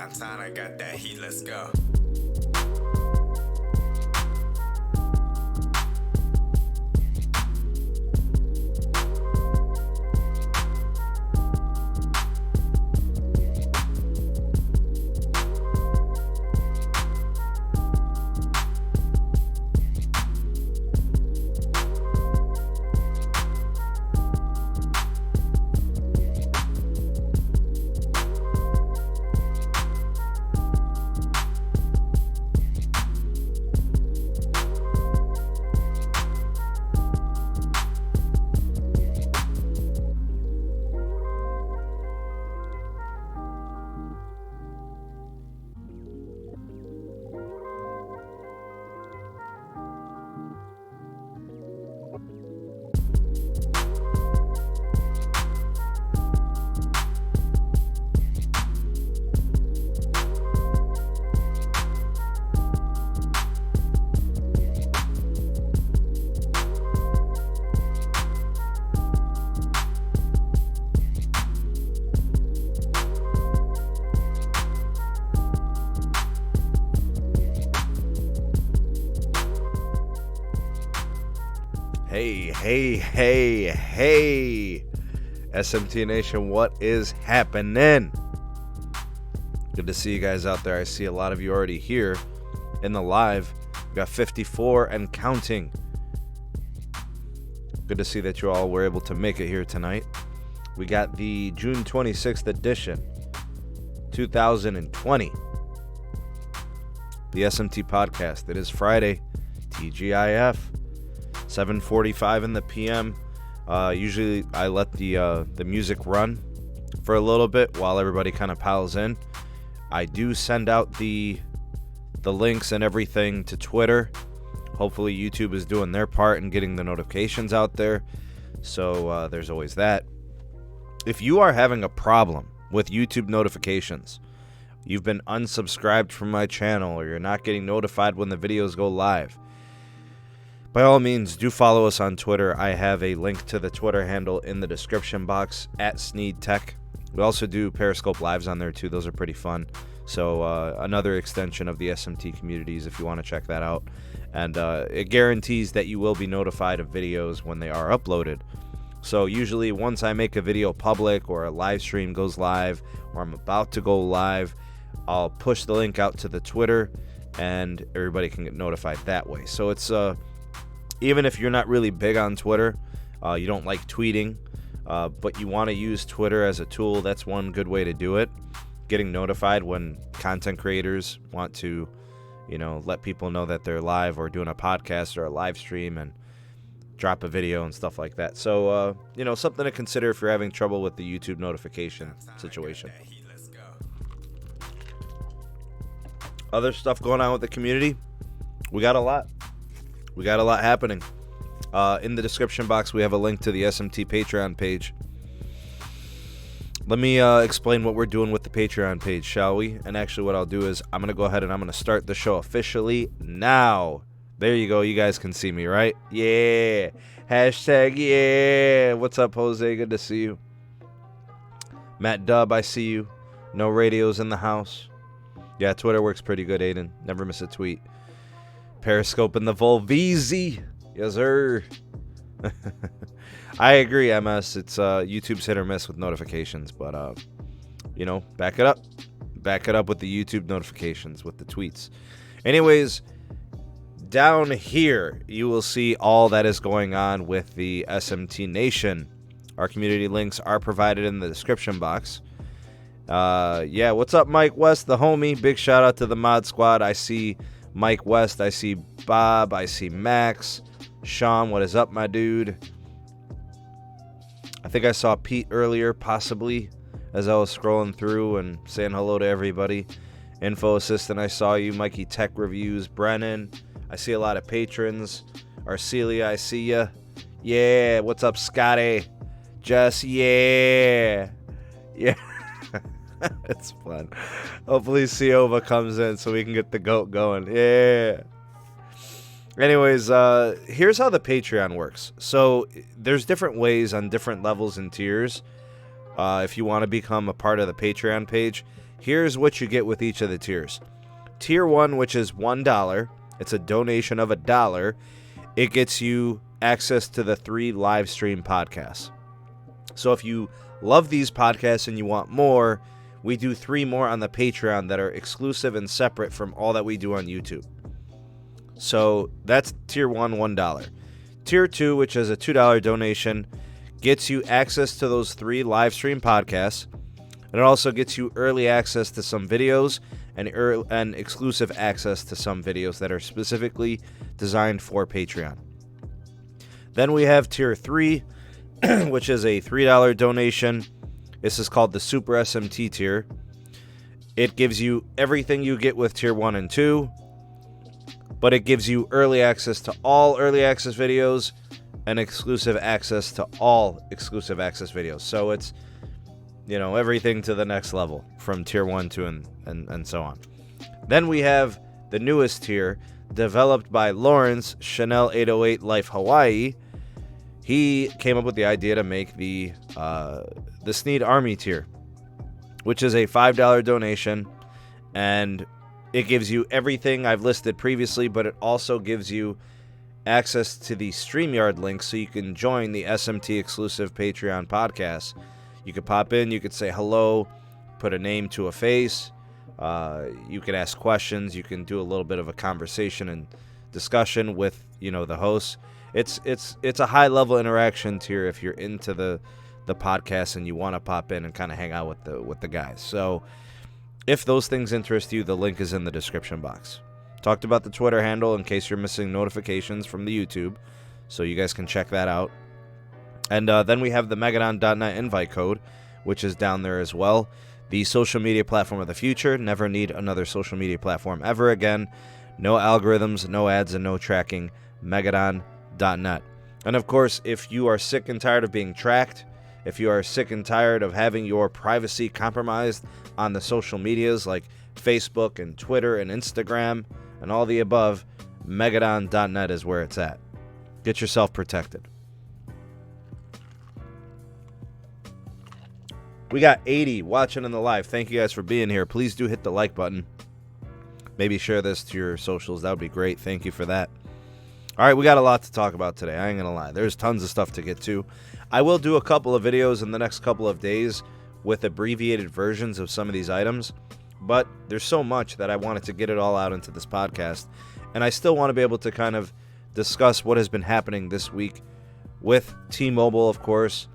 Downtown, I got that heat, let's go. Hey, SMT Nation, what is happening? Good to see you guys out there. I see a lot of you already here in the live. We got 54 and counting. Good to see that you all were able to make it here tonight. We got the June 26th edition, 2020. The SMT Podcast. It is Friday, TGIF. 7:45 in the PM. Usually I let the music run for a little bit while everybody kind of piles in. I do send out the links and everything to Twitter. Hopefully YouTube is doing their part and getting the notifications out there. So there's always that. If you are having a problem with YouTube notifications, you've been unsubscribed from my channel, or you're not getting notified when the videos go live, by all means, do follow us on Twitter. I have a link to the Twitter handle in the description box, @SneedTech. We also do Periscope Lives on there, too. Those are pretty fun. So another extension of the SMT communities if you want to check that out. And it guarantees that you will be notified of videos when they are uploaded. So usually once I make a video public or a live stream goes live or I'm about to go live, I'll push the link out to the Twitter and everybody can get notified that way. So it's... even if you're not really big on Twitter, you don't like tweeting, but you want to use Twitter as a tool, that's one good way to do it. Getting notified when content creators want to, let people know that they're live or doing a podcast or a live stream and drop a video and stuff like that. So, something to consider if you're having trouble with the YouTube notification situation. Other stuff going on with the community, we got a lot. We got a lot happening. In the description box, we have a link to the SMT Patreon page. Let me explain what we're doing with the Patreon page, shall we? And actually what I'll do is I'm going to go ahead and I'm going to start the show officially now. There you go. You guys can see me, right? Yeah. Hashtag yeah. What's up, Jose? Good to see you. Matt Dub, I see you. No radios in the house. Yeah, Twitter works pretty good, Aiden. Never miss a tweet. Periscope in the Volvizi. Yes, sir. I agree, MS. It's YouTube's hit or miss with notifications, but back it up. Back it up with the YouTube notifications, with the tweets. Anyways, down here, you will see all that is going on with the SMT Nation. Our community links are provided in the description box. What's up, Mike West, the homie? Big shout out to the mod squad. I see Mike West, I see Bob, I see Max. Sean, what is up, my dude? I think I saw Pete earlier, possibly, as I was scrolling through and saying hello to everybody. Info Assistant, I saw you. Mikey Tech Reviews, Brennan. I see a lot of patrons. Arcelia, I see ya. Yeah, what's up, Scotty? Just, yeah. Yeah. It's fun. Hopefully Siova comes in so we can get the goat going. Yeah. Anyways, here's how the Patreon works. So there's different ways on different levels and tiers. If you want to become a part of the Patreon page, Here's what you get with each of the tiers. Tier 1, which is $1, it's a donation of $1. It gets you access to the 3 live stream podcasts. So if you love these podcasts and you want more, we do 3 more on the Patreon that are exclusive and separate from all that we do on YouTube. So that's tier 1, $1. Tier 2, which is a $2 donation, gets you access to those 3 live stream podcasts. And it also gets you early access to some videos and exclusive access to some videos that are specifically designed for Patreon. Then we have tier 3, which is a $3 donation. This is called the Super SMT tier. It gives you everything you get with tier 1 and 2, but it gives you early access to all early access videos and exclusive access to all exclusive access videos. So it's, everything to the next level from tier 1, 2, and so on. Then we have the newest tier, developed by Lawrence, Chanel 808 Life Hawaii. He came up with the idea to make the Sneed Army tier, which is a $5 donation, and it gives you everything I've listed previously, but it also gives you access to the StreamYard link so you can join the SMT exclusive Patreon podcast. You could pop in, you could say hello, put a name to a face, you could ask questions, you can do a little bit of a conversation and discussion with, the hosts. It's a high level interaction tier if you're into the podcast and you want to pop in and kind of hang out with the guys. So if those things interest you, the link is in the description box. Talked about the Twitter handle in case you're missing notifications from the YouTube, so you guys can check that out. And then we have the Megadon.net invite code, which is down there as well. The social media platform of the future. Never need another social media platform ever again. No algorithms, no ads, and no tracking. Megadon.net. And of course, if you are sick and tired of being tracked, if you are sick and tired of having your privacy compromised on the social medias like Facebook and Twitter and Instagram and all the above, Megadon.net is where it's at. Get yourself protected. We got 80 watching in the live. Thank you guys for being here. Please do hit the like button. Maybe share this to your socials. That would be great. Thank you for that. All right, we got a lot to talk about today. I ain't going to lie. There's tons of stuff to get to. I will do a couple of videos in the next couple of days with abbreviated versions of some of these items, but there's so much that I wanted to get it all out into this podcast, and I still want to be able to kind of discuss what has been happening this week with T-Mobile, of course,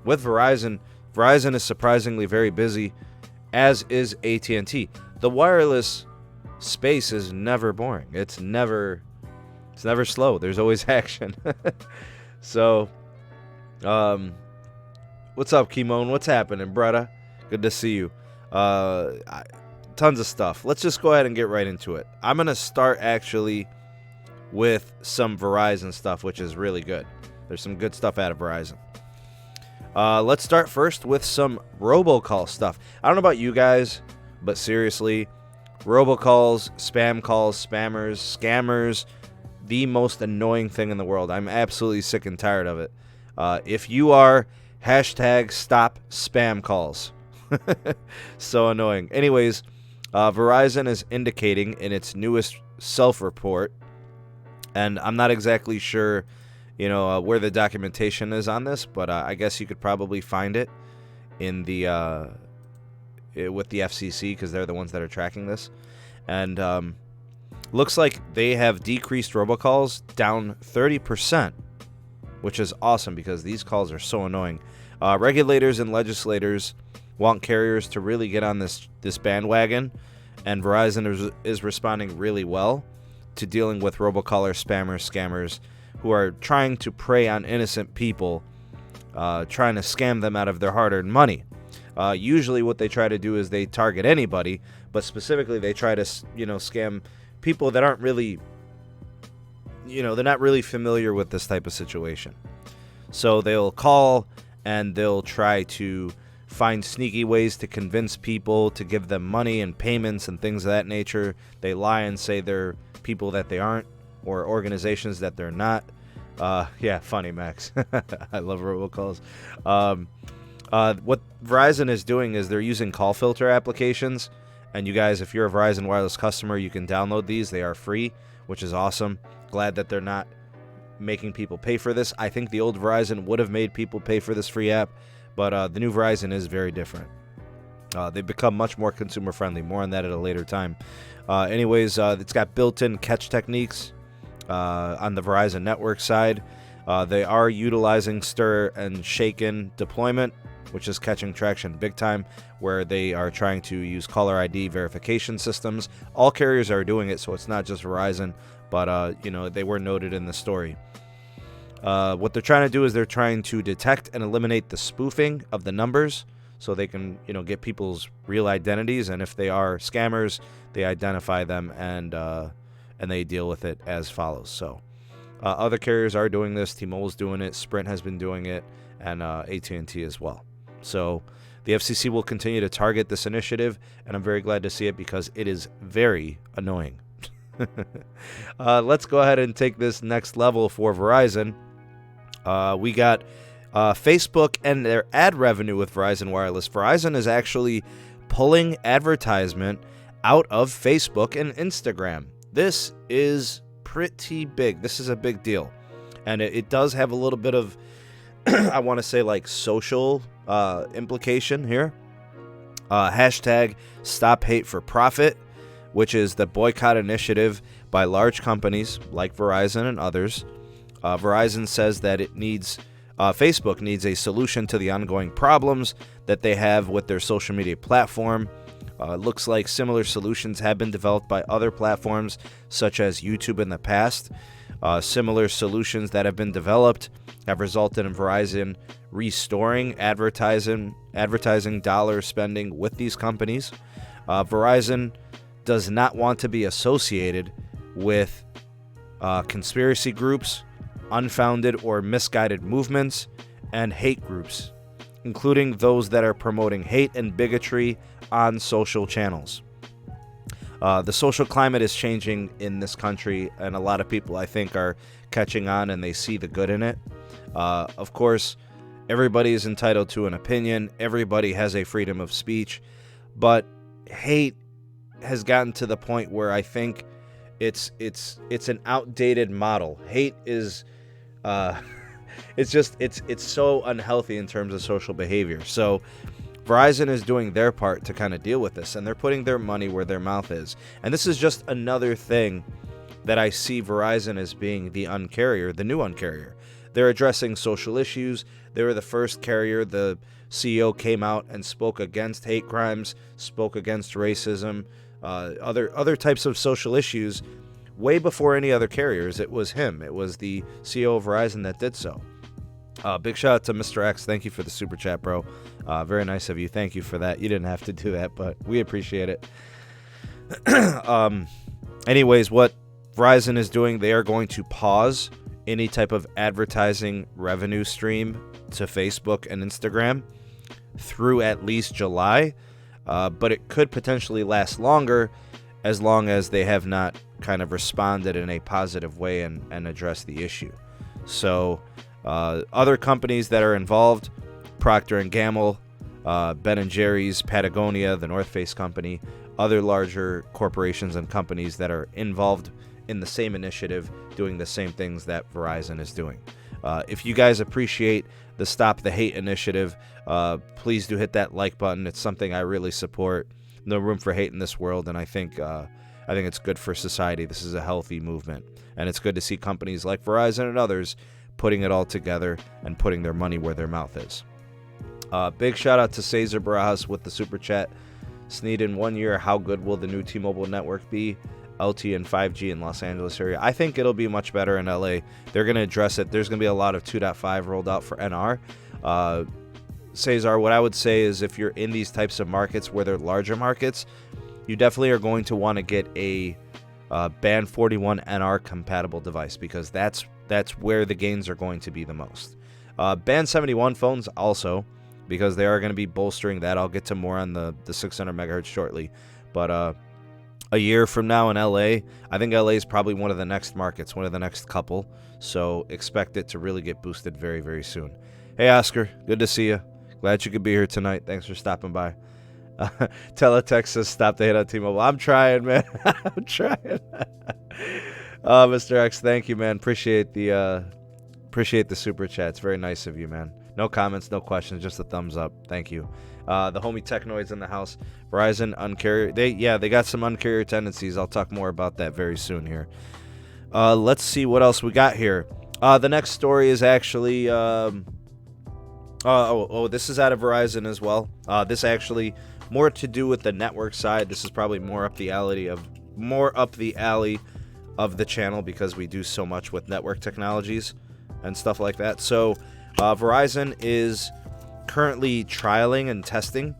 with Verizon. Verizon is surprisingly very busy, as is AT&T. The wireless space is never boring. It's never slow. There's always action. So, what's up, Kimon? What's happening, brother? Good to see you. Tons of stuff. Let's just go ahead and get right into it. I'm going to start actually with some Verizon stuff, which is really good. There's some good stuff out of Verizon. Let's start first with some robocall stuff. I don't know about you guys, but seriously, robocalls, spam calls, spammers, scammers, the most annoying thing in the world. I'm absolutely sick and tired of it. If you are, hashtag stop spam calls. So annoying. Anyways, Verizon is indicating in its newest self-report, and I'm not exactly sure where the documentation is on this, but I guess you could probably find it in the with the FCC, because they're the ones that are tracking this. And looks like they have decreased robocalls down 30%, which is awesome because these calls are so annoying. Regulators and legislators want carriers to really get on this bandwagon, and Verizon is responding really well to dealing with robocallers, spammers, scammers, who are trying to prey on innocent people, trying to scam them out of their hard-earned money. Usually what they try to do is they target anybody, but specifically they try to, scam people that aren't really, they're not really familiar with this type of situation. So they'll call and they'll try to find sneaky ways to convince people to give them money and payments and things of that nature. They lie and say they're people that they aren't, or organizations that they're not. Yeah, funny, Max. I love robocalls. What Verizon is doing is they're using call filter applications. And you guys, if you're a Verizon wireless customer, you can download these. They are free, which is awesome. Glad that they're not making people pay for this. I think the old Verizon would have made people pay for this free app, but the new Verizon is very different. They've become much more consumer friendly. More on that at a later time. Anyways, it's got built-in catch techniques on the Verizon network side. They are utilizing stir and shaken deployment, which is catching traction big time, where they are trying to use caller ID verification systems. All carriers are doing it, so it's not just Verizon, but they were noted in the story. What they're trying to do is they're trying to detect and eliminate the spoofing of the numbers, so they can get people's real identities, and if they are scammers, they identify them and they deal with it as follows. So other carriers are doing this. T-Mobile's doing it. Sprint has been doing it, and AT&T as well. So the FCC will continue to target this initiative, and I'm very glad to see it because it is very annoying. Let's go ahead and take this next level for Verizon. We got Facebook and their ad revenue with Verizon Wireless. Verizon is actually pulling advertisement out of Facebook and Instagram. This is pretty big. This is a big deal. And it does have a little bit of, I want to say, like social implication here. Hashtag Stop Hate for Profit, which is the boycott initiative by large companies like Verizon and others. Verizon says that Facebook needs a solution to the ongoing problems that they have with their social media platform. Looks like similar solutions have been developed by other platforms, such as YouTube in the past. Similar solutions that have been developed have resulted in Verizon restoring advertising dollar spending with these companies. Verizon does not want to be associated with conspiracy groups, unfounded or misguided movements, and hate groups, including those that are promoting hate and bigotry on social channels. The social climate is changing in this country, and a lot of people, I think, are catching on and they see the good in it. Of course, everybody is entitled to an opinion. Everybody has a freedom of speech, but hate has gotten to the point where I think it's an outdated model. Hate is it's so unhealthy in terms of social behavior. So Verizon is doing their part to kind of deal with this, and they're putting their money where their mouth is. And this is just another thing that I see Verizon as being the uncarrier, the new uncarrier. They're addressing social issues. They were the first carrier. The CEO came out and spoke against hate crimes, spoke against racism, other types of social issues way before any other carriers. It was him. It was the CEO of Verizon that did so. Big shout out to Mr. X. Thank you for the super chat, bro. Very nice of you. Thank you for that. You didn't have to do that, but we appreciate it. Anyways, what Verizon is doing, they are going to pause any type of advertising revenue stream to Facebook and Instagram through at least July, but it could potentially last longer as long as they have not kind of responded in a positive way and addressed the issue. So other companies that are involved, Procter & Gamble, Ben & Jerry's, Patagonia, the North Face company, other larger corporations and companies that are involved in the same initiative, doing the same things that Verizon is doing. If you guys appreciate the Stop the Hate initiative, please do hit that like button. It's something I really support. No room for hate in this world, and I think it's good for society. This is a healthy movement, and it's good to see companies like Verizon and others putting it all together and putting their money where their mouth is. Big shout out to Cesar Barajas with the super chat. Sneed, in 1 year, how good will the new T-Mobile network be? LTE and 5G in Los Angeles area. I think it'll be much better in LA. They're going to address it. There's going to be a lot of 2.5 rolled out for NR. Cesar, what I would say is if you're in these types of markets where they're larger markets, you definitely are going to want to get a Band 41 NR compatible device, because that's where the gains are going to be the most. Band 71 phones also, because they are going to be bolstering that. I'll get to more on the 600 megahertz shortly. But a year from now in LA, I think LA is probably one of the next markets, one of the next couple. So expect it to really get boosted very, very soon. Hey, Oscar, good to see you. Glad you could be here tonight. Thanks for stopping by. Teletext says stop the hate on T-Mobile. I'm trying, man. I'm trying. Mr. X, thank you, man. Appreciate the super chat. It's very nice of you, man. No comments, no questions, just a thumbs up. Thank you. The homie Technoids in the house. Verizon uncarrier. They got some uncarrier tendencies. I'll talk more about that very soon here. Let's see what else we got here. The next story is actually this is out of Verizon as well. This actually more to do with the network side. This is probably more up the alley of the channel because we do so much with network technologies and stuff like that. So Verizon is currently trialing and testing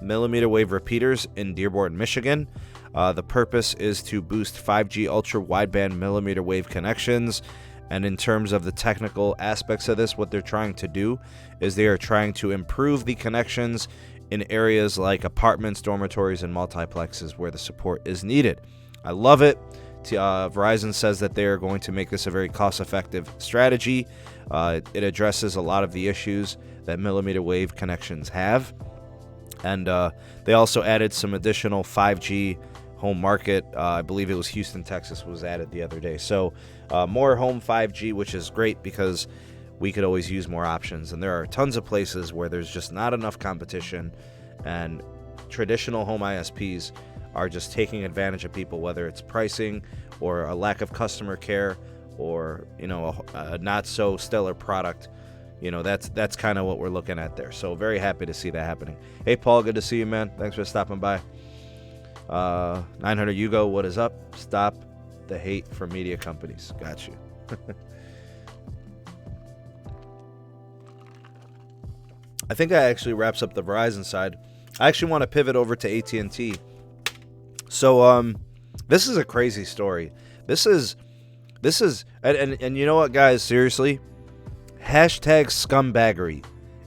millimeter wave repeaters in Dearborn, Michigan. The purpose is to boost 5G ultra wideband millimeter wave connections. And in terms of the technical aspects of this, what they're trying to do is they are trying to improve the connections in areas like apartments, dormitories, and multiplexes where the support is needed. I love it. Verizon says that they are going to make this a very cost-effective strategy. It addresses a lot of the issues that millimeter wave connections have. And they also added some additional 5G home market. I believe it was Houston, Texas was added the other day. So more home 5G, which is great because we could always use more options. And there are tons of places where there's just not enough competition, and traditional home ISPs are just taking advantage of people, whether it's pricing or a lack of customer care or, a not so stellar product. That's kind of what we're looking at there. So very happy to see that happening. Hey, Paul, good to see you, man. Thanks for stopping by. 900 Hugo, what is up? Stop the hate from media companies. Got you. I think that actually wraps up the Verizon side. I actually want to pivot over to AT&T. So this is a crazy story. This is and you know what, guys, seriously? Hashtag scumbaggery.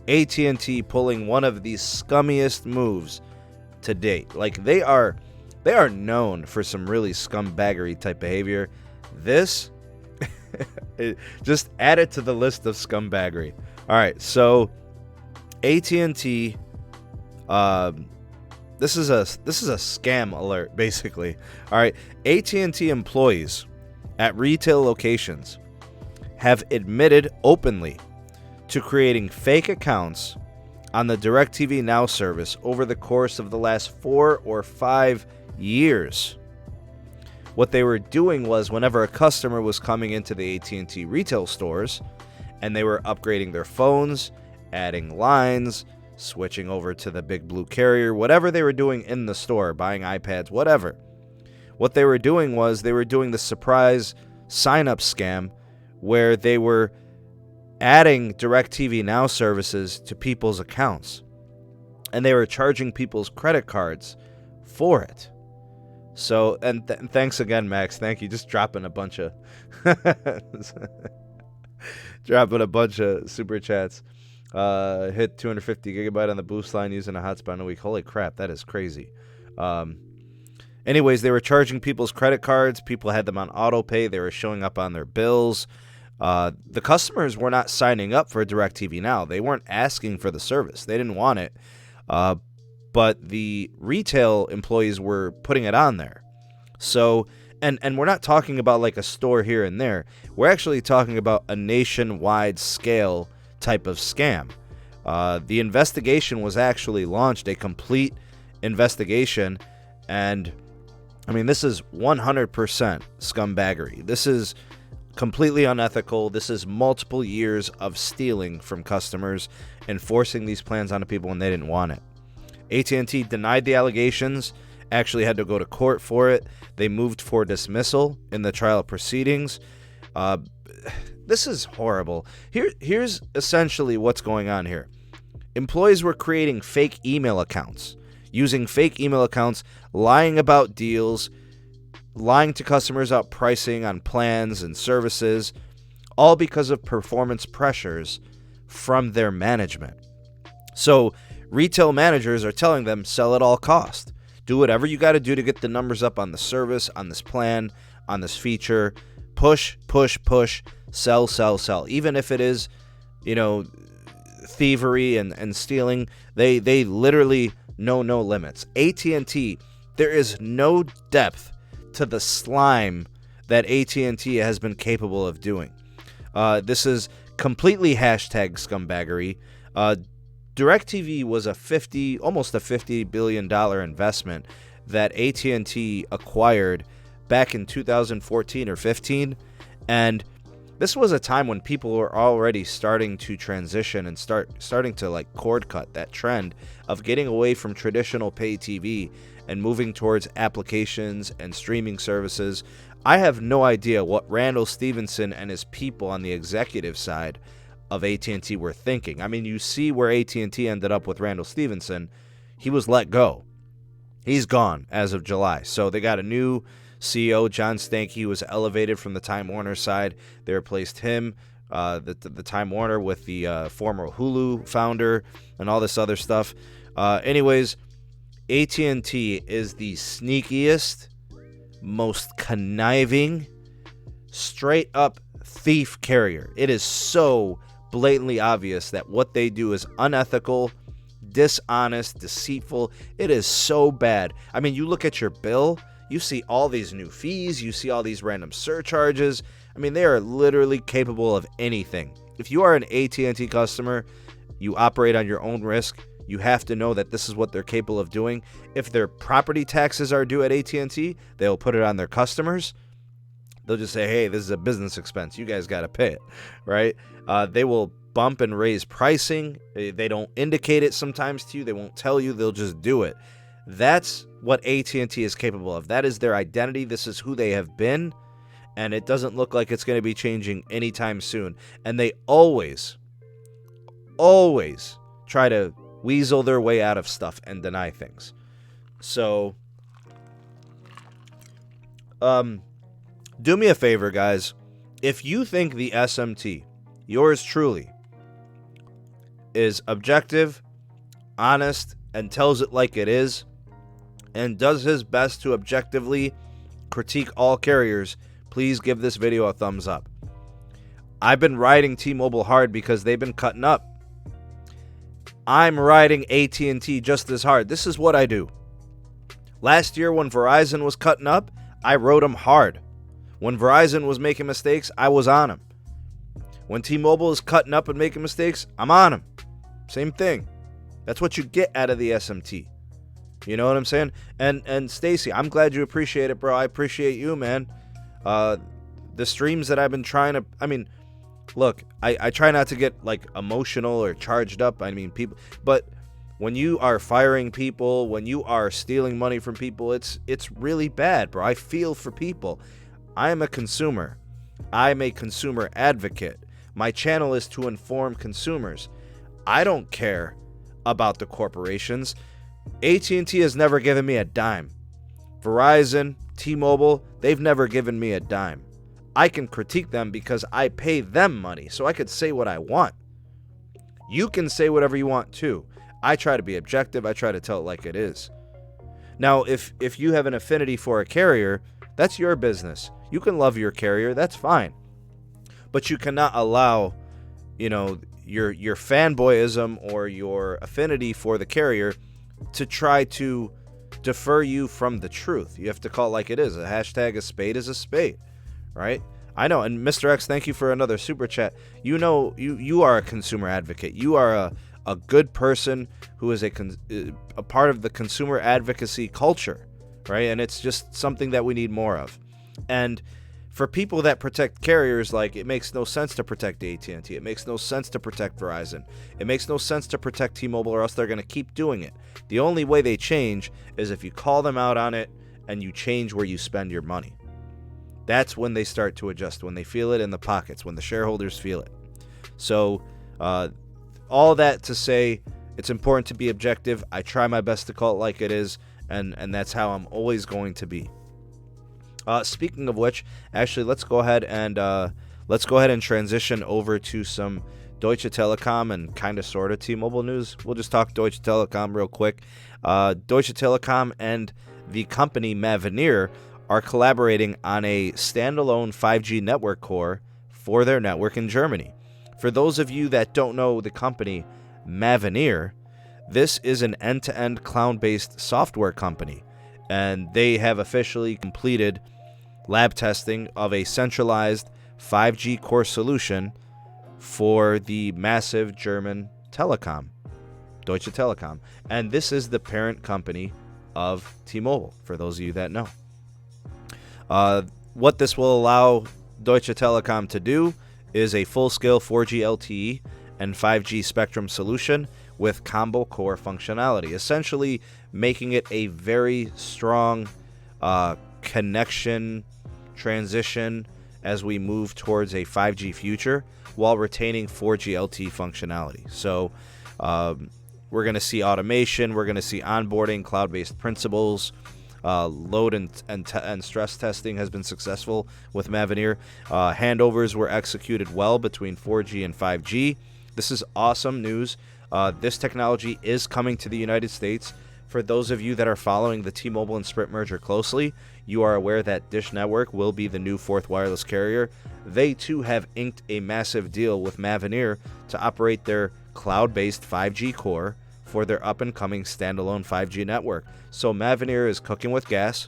AT&T pulling one of the scummiest moves to date. Like, they are known for some really scumbaggery type behavior. This just add it to the list of scumbaggery. All right, so AT&T, this is a scam alert, basically. All right, AT&T employees at retail locations have admitted openly to creating fake accounts on the DirecTV Now service over the course of the last 4 or 5 years. What they were doing was, whenever a customer was coming into the AT&T retail stores and they were upgrading their phones, adding lines, switching over to the big blue carrier, whatever they were doing in the store, buying iPads, whatever. What they were doing was they were doing the surprise sign-up scam where they were adding DirecTV Now services to people's accounts. And they were charging people's credit cards for it. So, and thanks again, Max. Thank you. Just dropping a bunch of super chats. Hit 250 gigabyte on the boost line using a hotspot in a week. Holy crap, that is crazy. Anyways, they were charging people's credit cards. People had them on auto pay. They were showing up on their bills. The customers were not signing up for DirecTV Now. They weren't asking for the service. They didn't want it. But the retail employees were putting it on there. So, and we're not talking about like a store here and there. We're actually talking about a nationwide scale type of scam. The investigation was actually launched, a complete investigation. And, I mean, this is 100% scumbaggery. This is completely unethical. This is multiple years of stealing from customers and forcing these plans onto people when they didn't want it. AT&T denied the allegations, actually had to go to court for it. They moved for dismissal in the trial proceedings. This is horrible. Here's essentially what's going on here. Employees were creating fake email accounts, using fake email accounts, lying about deals, lying to customers about pricing on plans and services, all because of performance pressures from their management. So retail managers are telling them, sell at all cost. Do whatever you got to do to get the numbers up on the service, on this plan, on this feature. Push, push, push, sell, sell, sell. Even if it is, thievery and stealing, they literally know no limits. AT&T, there is no depth to the slime that AT&T has been capable of doing. This is completely hashtag scumbaggery. DirecTV was almost a $50 billion investment that AT&T acquired back in 2014 or 15, and this was a time when people were already starting to transition and starting to like cord cut that trend of getting away from traditional pay TV and moving towards applications and streaming services. I have no idea what Randall Stevenson and his people on the executive side of AT&T were thinking. I mean, you see where AT&T ended up with Randall Stevenson. He was let go. He's gone as of July. So they got a new CEO, John Stankey, was elevated from the Time Warner side. They replaced him, the Time Warner, with the former Hulu founder and all this other stuff. Anyways, AT&T is the sneakiest, most conniving, straight up thief carrier. It is so blatantly obvious that what they do is unethical, dishonest, deceitful. It is so bad. I mean, you look at your bill, you see all these new fees, you see all these random surcharges. I mean, they are literally capable of anything. If you are an AT&T customer, you operate on your own risk. You have to know that this is what they're capable of doing. If their property taxes are due at AT&T, they'll put it on their customers. They'll just say, hey, this is a business expense. You guys got to pay it, right? They will bump and raise pricing. They don't indicate it sometimes to you. They won't tell you. They'll just do it. That's what AT&T is capable of. That is their identity. This is who they have been, and it doesn't look like it's going to be changing anytime soon. And they always try to weasel their way out of stuff and deny things. So, do me a favor, guys. If you think the SMT, yours truly, is objective, honest, and tells it like it is, and does his best to objectively critique all carriers, please give this video a thumbs up. I've been riding T-Mobile hard because they've been cutting up. I'm riding AT&T just as hard. This is what I do. Last year when Verizon was cutting up, I rode them hard. When Verizon was making mistakes, I was on them. When T-Mobile is cutting up and making mistakes, I'm on them. Same thing. That's what you get out of the SMT. You know what I'm saying? And Stacey, I'm glad you appreciate it, bro. I appreciate you, man. The streams that I've been trying to... I mean, look, I try not to get, like, emotional or charged up. I mean, people... But when you are firing people, when you are stealing money from people, it's really bad, bro. I feel for people. I am a consumer. I'm a consumer advocate. My channel is to inform consumers. I don't care about the corporations. AT&T has never given me a dime. Verizon, T-Mobile, they've never given me a dime. I can critique them because I pay them money, so I could say what I want. You can say whatever you want too. I try to be objective. I try to tell it like it is. Now, if you have an affinity for a carrier, that's your business. You can love your carrier. That's fine. But you cannot allow, your fanboyism or your affinity for the carrier to try to defer you from the truth. You have to call it like it is. A spade is a spade, right? I know. And Mr. X, thank you for another super chat. You are a consumer advocate. You are a good person who is a part of the consumer advocacy culture, right? And it's just something that we need more of. And for people that protect carriers, like, it makes no sense to protect AT&T. It makes no sense to protect Verizon. It makes no sense to protect T-Mobile, or else they're going to keep doing it. The only way they change is if you call them out on it and you change where you spend your money. That's when they start to adjust, when they feel it in the pockets, when the shareholders feel it. So, all that to say, it's important to be objective. I try my best to call it like it is, and that's how I'm always going to be. Speaking of which, actually, let's go ahead and transition over to some Deutsche Telekom and kind of sort of T-Mobile news. We'll just talk Deutsche Telekom real quick. Deutsche Telekom and the company Mavenir are collaborating on a standalone 5G network core for their network in Germany. For those of you that don't know the company Mavenir, this is an end-to-end cloud-based software company, and they have officially completed lab testing of a centralized 5G core solution for the massive German telecom, Deutsche Telekom. And this is the parent company of T-Mobile, for those of you that know. What this will allow Deutsche Telekom to do is a full-scale 4G LTE and 5G spectrum solution with combo core functionality, essentially making it a very strong connection transition as we move towards a 5G future while retaining 4G LTE functionality. So we're going to see automation, we're going to see onboarding, cloud-based principles, load and stress testing has been successful with Mavenir. Handovers were executed well between 4G and 5G. This is awesome news. This technology is coming to the United States. For those of you that are following the T-Mobile and Sprint merger closely, you are aware that Dish Network will be the new fourth wireless carrier. They too have inked a massive deal with Mavenir to operate their cloud-based 5G core for their up-and-coming standalone 5G network. So Mavenir is cooking with gas.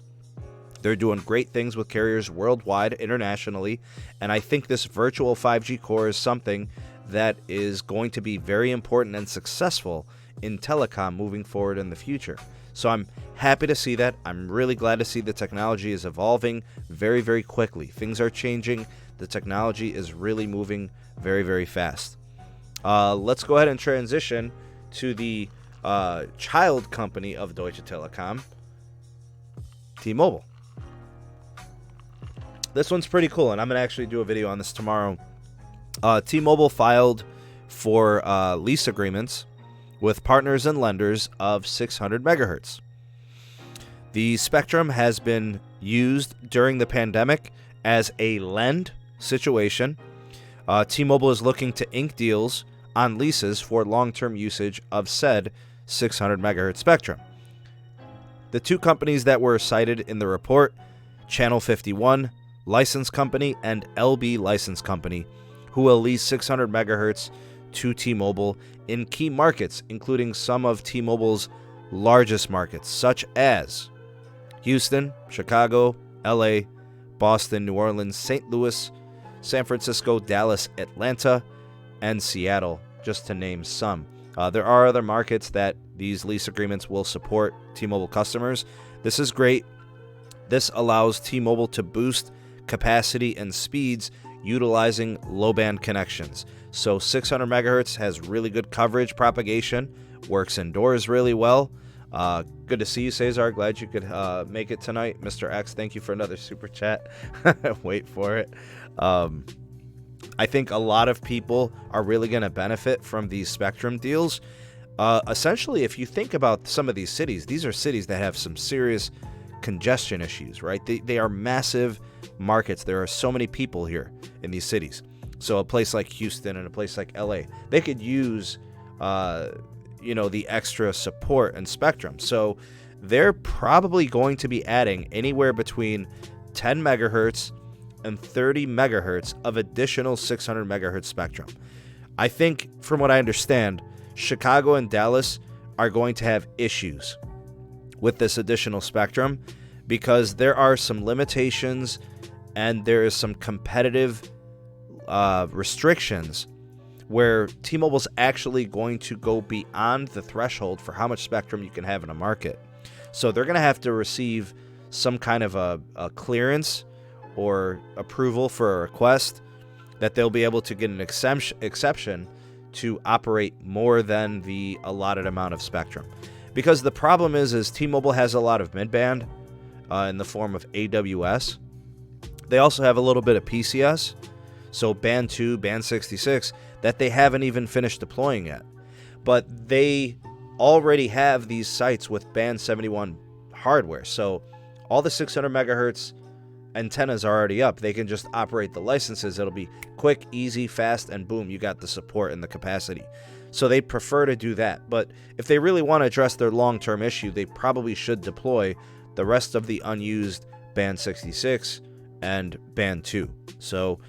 They're doing great things with carriers worldwide, internationally, and I think this virtual 5G core is something that is going to be very important and successful in telecom moving forward in the future. So I'm happy to see that. I'm really glad to see the technology is evolving very, very quickly. Things are changing. The technology is really moving very, very fast. Let's go ahead and transition to the child company of Deutsche Telekom, T-Mobile. This one's pretty cool, and I'm going to actually do a video on this tomorrow. T-Mobile filed for lease agreements with partners and lenders of 600 megahertz. The spectrum has been used during the pandemic as a lend situation. T-Mobile is looking to ink deals on leases for long-term usage of said 600 megahertz spectrum. The two companies that were cited in the report, Channel 51 License Company and LB License Company, who will lease 600 megahertz to T-Mobile in key markets, including some of T-Mobile's largest markets, such as Houston, Chicago, LA, Boston, New Orleans, St. Louis, San Francisco, Dallas, Atlanta, and Seattle, just to name some. There are other markets that these lease agreements will support T-Mobile customers. This is great. This allows T-Mobile to boost capacity and speeds utilizing low-band connections. So 600 megahertz has really good coverage propagation, works indoors really well. Good to see you, Cesar. Glad you could make it tonight. Mr. X, thank you for another super chat. Wait for it. I think a lot of people are really going to benefit from these spectrum deals. Essentially, if you think about some of these cities, these are cities that have some serious congestion issues, right? They are massive markets. There are so many people here in these cities. So a place like Houston and a place like LA, they could use, the extra support and spectrum. So they're probably going to be adding anywhere between 10 megahertz and 30 megahertz of additional 600 megahertz spectrum. I think, from what I understand, Chicago and Dallas are going to have issues with this additional spectrum because there are some limitations and there is some competitive restrictions where T-Mobile's actually going to go beyond the threshold for how much spectrum you can have in a market. So they're going to have to receive some kind of a clearance or approval for a request that they'll be able to get an exception to operate more than the allotted amount of spectrum. Because the problem is T-Mobile has a lot of mid-band in the form of AWS. They also have a little bit of PCS, so Band 2, Band 66, that they haven't even finished deploying yet. But they already have these sites with Band 71 hardware, so all the 600 megahertz antennas are already up. They can just operate the licenses. It'll be quick, easy, fast, and boom, you got the support and the capacity. So they prefer to do that. But if they really want to address their long-term issue, they probably should deploy the rest of the unused Band 66 and Band 2. So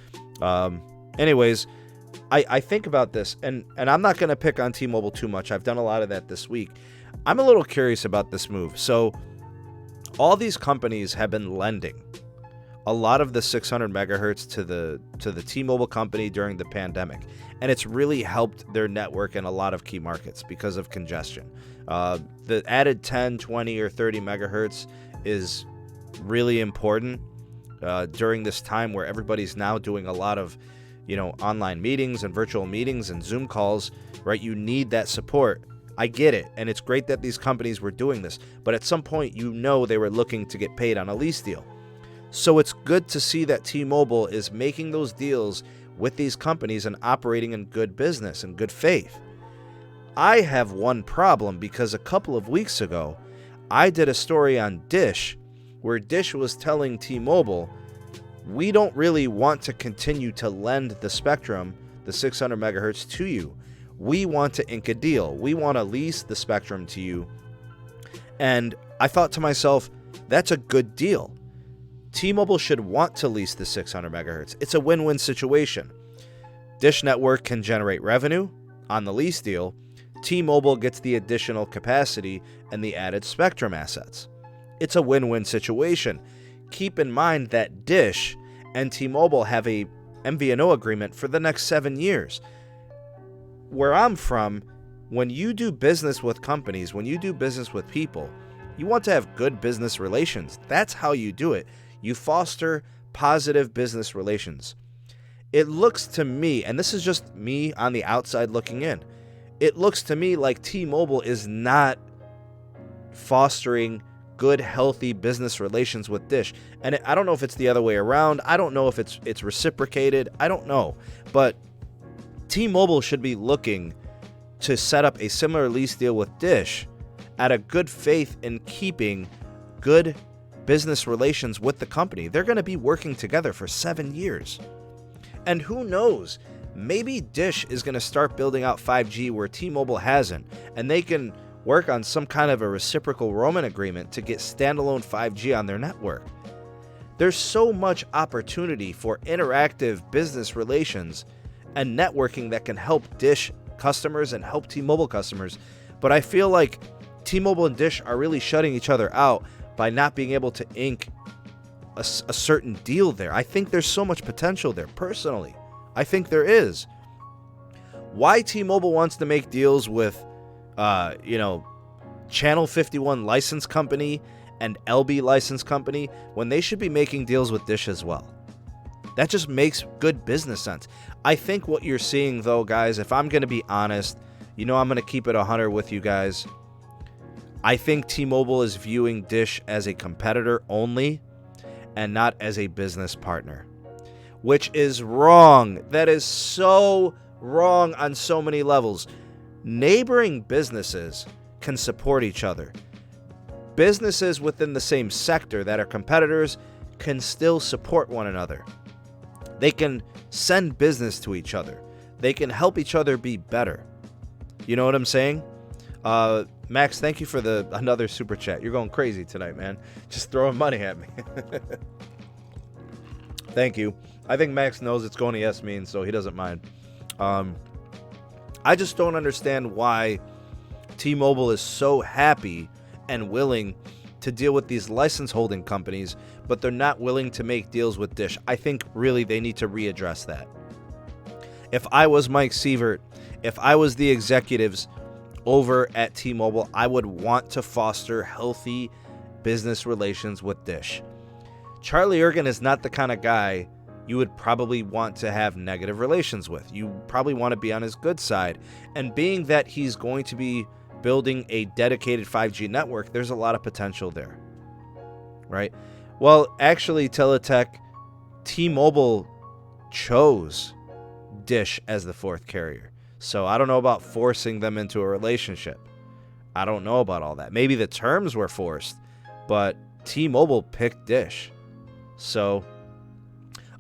anyways, I think about this, and I'm not going to pick on T-Mobile too much. I've done a lot of that this week. I'm a little curious about this move. So all these companies have been lending a lot of the 600 megahertz to the T-Mobile company during the pandemic, and it's really helped their network in a lot of key markets because of congestion. The added 10, 20, or 30 megahertz is really important during this time where everybody's now doing a lot of online meetings and virtual meetings and Zoom calls, right? You need that support. I get it, and it's great that these companies were doing this, but at some point, they were looking to get paid on a lease deal. So it's good to see that T-Mobile is making those deals with these companies and operating in good business and good faith. I have one problem because a couple of weeks ago, I did a story on Dish where Dish was telling T-Mobile, we don't really want to continue to lend the spectrum, the 600 megahertz, to you. We want to ink a deal. We want to lease the spectrum to you. And I thought to myself, that's a good deal. T-Mobile should want to lease the 600 megahertz. It's a win-win situation. Dish Network can generate revenue on the lease deal. T-Mobile gets the additional capacity and the added spectrum assets. It's a win-win situation. Keep in mind that Dish and T-Mobile have a MVNO agreement for the next 7 years. Where I'm from, when you do business with companies, when you do business with people, you want to have good business relations. That's how you do it. You foster positive business relations. It looks to me, and this is just me on the outside looking in, it looks to me like T-Mobile is not fostering good, healthy business relations with Dish. And I don't know if it's the other way around. I don't know if it's reciprocated. I don't know. But T-Mobile should be looking to set up a similar lease deal with Dish at a good faith in keeping good business relations with the company. They're going to be working together for 7 years. And who knows, maybe Dish is going to start building out 5G where T-Mobile hasn't, and they can work on some kind of a reciprocal roaming agreement to get standalone 5G on their network. There's so much opportunity for interactive business relations and networking that can help Dish customers and help T-Mobile customers, but I feel like T-Mobile and Dish are really shutting each other out by not being able to ink a certain deal there. I think there's so much potential there, personally. I think there is. Why T-Mobile wants to make deals with, Channel 51 license company and LB license company when they should be making deals with Dish as well? That just makes good business sense. I think what you're seeing, though, guys, if I'm going to be honest, I'm going to keep it 100 with you guys. I think T-Mobile is viewing Dish as a competitor only and not as a business partner, which is wrong. That is so wrong on so many levels. Neighboring businesses can support each other. Businesses within the same sector that are competitors can still support one another. They can send business to each other. They can help each other be better. You know what I'm saying? Max, thank you for another super chat. You're going crazy tonight, man. Just throwing money at me. Thank you. I think Max knows it's going to Yes Means, so he doesn't mind. I just don't understand why T-Mobile is so happy and willing to deal with these license holding companies, but they're not willing to make deals with Dish. I think really they need to readdress that. If I was Mike Sievert, if I was the executives over at T-Mobile, I would want to foster healthy business relations with Dish. Charlie Ergen is not the kind of guy you would probably want to have negative relations with. You probably want to be on his good side. And being that he's going to be building a dedicated 5G network, there's a lot of potential there, right? Well, actually, Teletech, T-Mobile chose Dish as the fourth carrier. So I don't know about forcing them into a relationship. I don't know about all that. Maybe the terms were forced, but T-Mobile picked Dish. So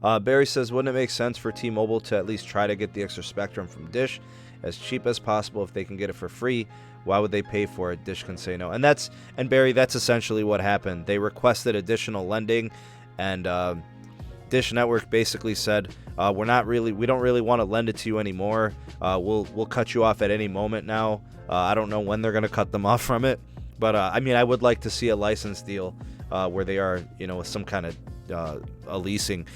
Barry says, wouldn't it make sense for T-Mobile to at least try to get the extra spectrum from Dish as cheap as possible? If they can get it for free, why would they pay for it? Dish can say no. And Barry, that's essentially what happened. They requested additional lending, and Dish Network basically said, we don't really want to lend it to you anymore. We'll cut you off at any moment now. I don't know when they're going to cut them off from it, but I would like to see a license deal where they are, with some kind of a leasing.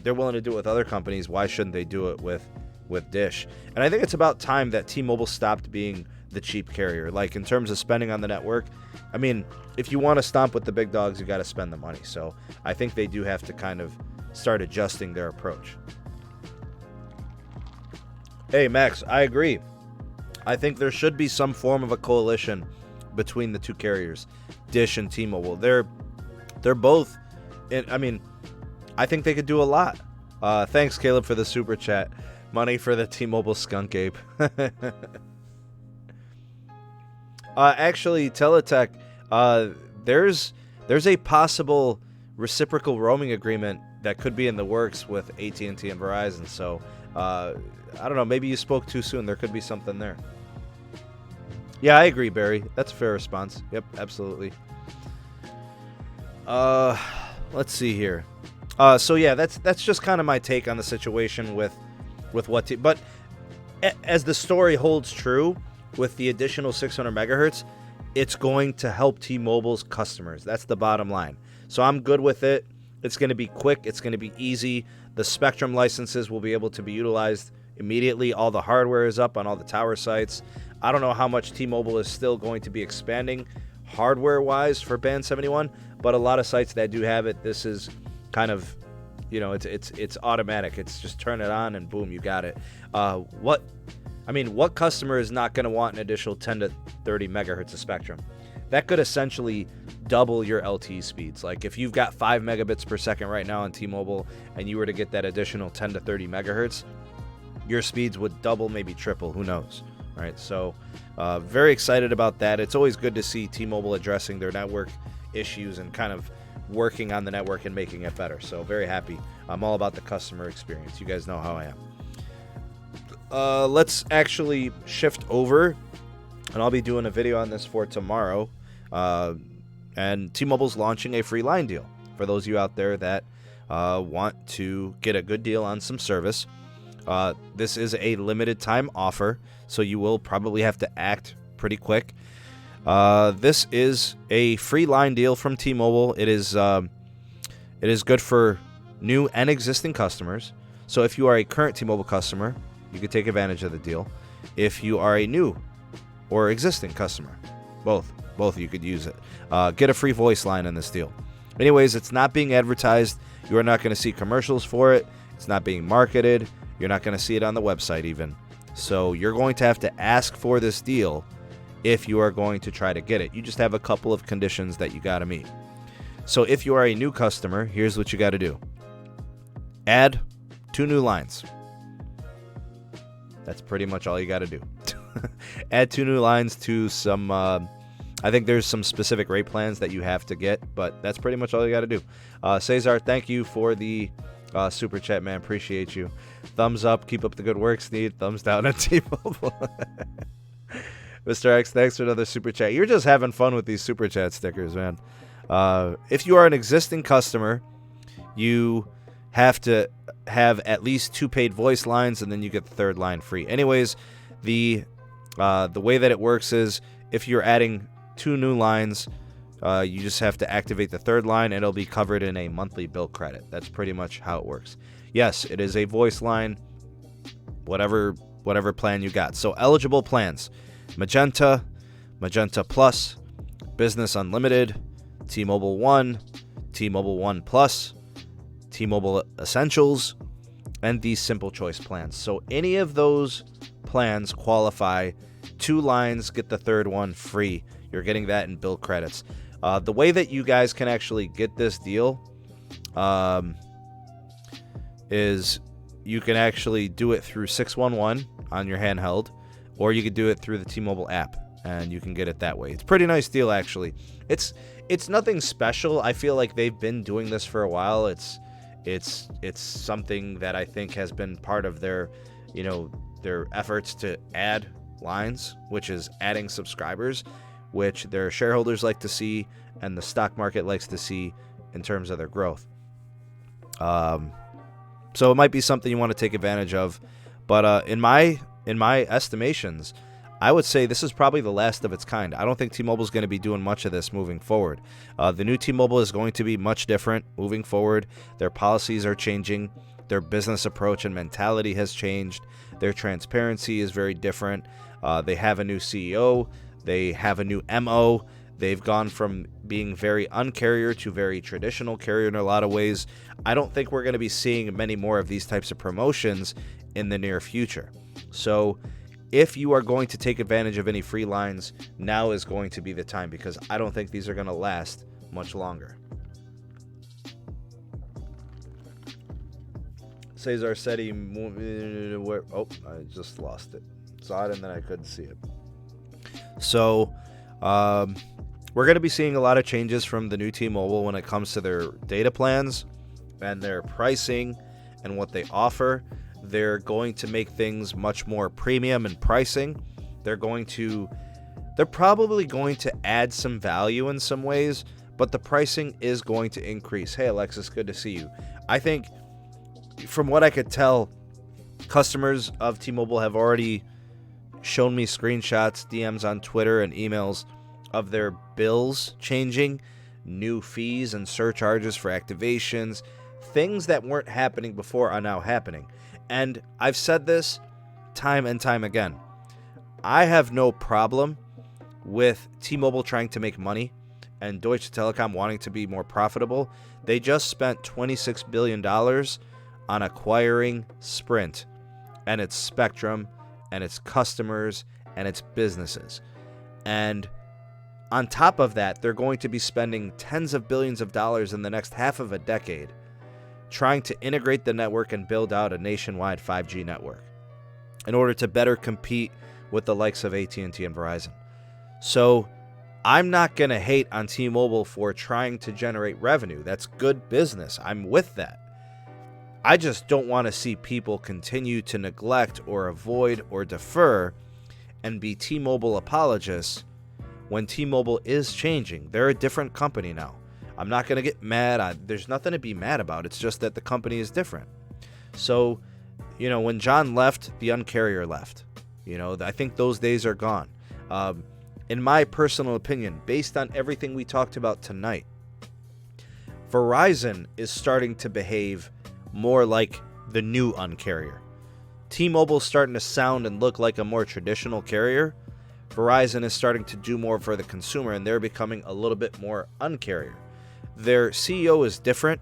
They're willing to do it with other companies. Why shouldn't they do it with Dish? And I think it's about time that T-Mobile stopped being the cheap carrier. Like, in terms of spending on the network, if you want to stomp with the big dogs, you got to spend the money. So I think they do have to kind of start adjusting their approach. Hey, Max, I agree. I think there should be some form of a coalition between the two carriers, Dish and T-Mobile. They're both, I think they could do a lot. Thanks, Caleb, for the super chat. Money for the T-Mobile skunk ape. Actually, Teletech, there's a possible reciprocal roaming agreement that could be in the works with AT&T and Verizon. So, I don't know. Maybe you spoke too soon. There could be something there. Yeah, I agree, Barry. That's a fair response. Yep, absolutely. Let's see here. So yeah, that's just kind of my take on the situation with what. But as the story holds true, with the additional 600 megahertz, it's going to help T-Mobile's customers. That's the bottom line. So I'm good with it. It's going to be quick. It's going to be easy. The Spectrum licenses will be able to be utilized immediately. All the hardware is up on all the tower sites. I don't know how much T-Mobile is still going to be expanding hardware-wise for Band 71, but a lot of sites that do have it, this is kind of, it's automatic. It's just turn it on and boom, you got it. What customer is not going to want an additional 10 to 30 megahertz of spectrum? That could essentially double your LTE speeds. Like, if you've got 5 megabits per second right now on T-Mobile and you were to get that additional 10 to 30 megahertz, your speeds would double, maybe triple. Who knows? All right, so very excited about that. It's always good to see T-Mobile addressing their network issues and kind of working on the network and making it better. So very happy. I'm all about the customer experience. You guys know how I am. Let's actually shift over, and I'll be doing a video on this for tomorrow. And T-Mobile's launching a free line deal for those of you out there that want to get a good deal on some service. This is a limited time offer, so you will probably have to act pretty quick. This is a free line deal from T-Mobile. It is good for new and existing customers. So if you are a current T-Mobile customer, you could take advantage of the deal. If you are a new or existing customer, both you could use it. Get a free voice line in this deal. Anyways, it's not being advertised. You are not going to see commercials for it. It's not being marketed. You're not going to see it on the website even. So you're going to have to ask for this deal if you are going to try to get it. You just have a couple of conditions that you got to meet. So if you are a new customer, here's what you got to do. Add 2 new lines. That's pretty much all you got to do. Add 2 new lines to some, I think there's some specific rate plans that you have to get, but that's pretty much all you got to do. Cesar, thank you for the super chat, man. Appreciate you. Thumbs up. Keep up the good work, Sneed. Thumbs down on T-Mobile. Mr. X, thanks for another super chat. You're just having fun with these super chat stickers, man. If you are an existing customer, you have to have at least 2 paid voice lines, and then you get the 3rd line free. Anyways, the way that it works is if you're adding 2 new lines, you just have to activate the 3rd line, and it'll be covered in a monthly bill credit. That's pretty much how it works. Yes, it is a voice line, whatever plan you got. So eligible plans: Magenta, Magenta Plus, Business Unlimited, T-Mobile One, T-Mobile One Plus, T-Mobile Essentials, and the Simple Choice plans. So any of those plans qualify. 2 lines, get the 3rd one free. You're getting that in bill credits. The way that you guys can actually get this deal is you can actually do it through 611 on your handheld, or you could do it through the T-Mobile app, and you can get it that way. It's a pretty nice deal, actually. It's nothing special. I feel like they've been doing this for a while. It's something that I think has been part of their efforts to add lines, which is adding subscribers, which their shareholders like to see and the stock market likes to see in terms of their growth. So it might be something you want to take advantage of. But in my estimations, I would say this is probably the last of its kind. I don't think T-Mobile is going to be doing much of this moving forward. The new T-Mobile is going to be much different moving forward. Their policies are changing. Their business approach and mentality has changed. Their transparency is very different. They have a new CEO. They have a new MO. They've gone from being very uncarrier to very traditional carrier in a lot of ways. I don't think we're going to be seeing many more of these types of promotions in the near future. So if you are going to take advantage of any free lines, now is going to be the time, because I don't think these are going to last much longer. Cesar said he moved. Oh, I just lost it. Saw it and then I couldn't see it. So, we're going to be seeing a lot of changes from the new T-Mobile when it comes to their data plans and their pricing and what they offer. They're going to make things much more premium in pricing. They're probably going to add some value in some ways, but the pricing is going to increase. Hey, Alexis, good to see you. I think from what I could tell, customers of T-Mobile have already shown me screenshots, DMs on Twitter, and emails of their bills changing, new fees and surcharges for activations. Things that weren't happening before are now happening. And I've said this time and time again. I have no problem with T-Mobile trying to make money and Deutsche Telekom wanting to be more profitable. They just spent $26 billion on acquiring Sprint and its spectrum and its customers and its businesses. And on top of that, they're going to be spending tens of billions of dollars in the next half of a decade trying to integrate the network and build out a nationwide 5G network in order to better compete with the likes of AT&T and Verizon. So I'm not going to hate on T-Mobile for trying to generate revenue. That's good business. I'm with that. I just don't want to see people continue to neglect or avoid or defer and be T-Mobile apologists when T-Mobile is changing. They're a different company now. I'm not going to get mad. There's nothing to be mad about. It's just that the company is different. So, when John left, the uncarrier left. I think those days are gone. In my personal opinion, based on everything we talked about tonight, Verizon is starting to behave more like the new uncarrier. T-Mobile's starting to sound and look like a more traditional carrier. Verizon is starting to do more for the consumer, and they're becoming a little bit more uncarrier. Their CEO is different.